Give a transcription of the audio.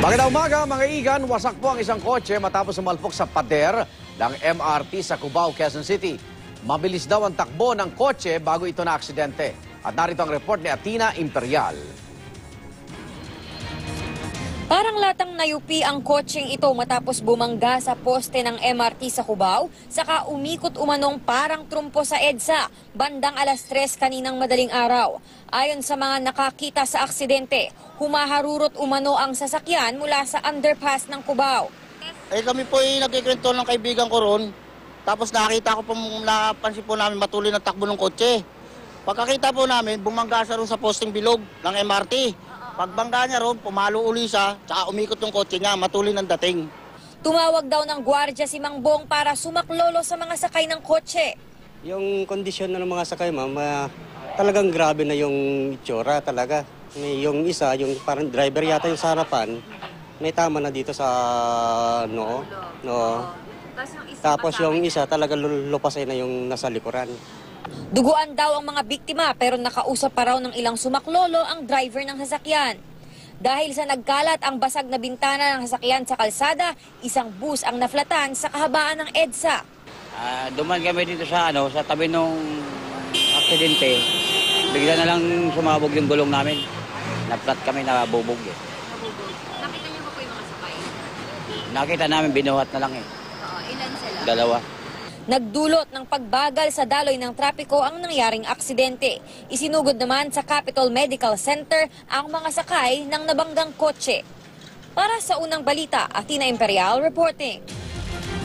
Magandang umaga mga igan, wasak po ang isang kotse matapos sumalpok sa pader ng MRT sa Cubao, Quezon City. Mabilis daw ang takbo ng kotse bago ito na aksidente. At narito ang report ni Atina Imperial. Parang latang nayupi ang kotseng ito matapos bumangga sa poste ng MRT sa Cubao, saka umikot umanong parang trumpo sa EDSA, bandang alas 3 kaninang madaling araw. Ayon sa mga nakakita sa aksidente, humaharurot umano ang sasakyan mula sa underpass ng Cubao. Kami po ay nagkikwento ng kaibigan ko ron, tapos napansin po namin matuloy na takbo ng kotse. Pagkakita po namin, bumangga siya ron sa posting bilog ng MRT. Pagbangga niya ron, pumalo uli siya, tsaka umikot yung kotse niya, matuloy ng dating. Tumawag daw ng gwardya si Mang Bong para sumaklolo sa mga sakay ng kotse. Yung kondisyon na ng mga sakay, ma'am, talagang grabe na yung itsura talaga. Yung isa, yung parang driver yata yung sa harapan, may tama na dito sa noo. Tapos yung isa talagang lupasay na yung nasa likuran. Duguan daw ang mga biktima pero nakausap pa raw ng ilang sumaklolo ang driver ng sasakyan. Dahil sa nagkalat ang basag na bintana ng sasakyan sa kalsada, isang bus ang naflatan sa kahabaan ng EDSA. Duman kami dito sa tabi nung aksidente. Bigla na lang sumabog yung gulong namin. Na-flat kami, nabubog eh. Nabubog. Nakita niyo ba po yung mga sakay? Nakita namin, binuhat na lang eh. Ilan sila? Dalawa. Nagdulot ng pagbagal sa daloy ng trapiko ang nangyaring aksidente. Isinugod naman sa Capitol Medical Center ang mga sakay ng nabanggang kotse. Para sa unang balita, Atina Imperial reporting.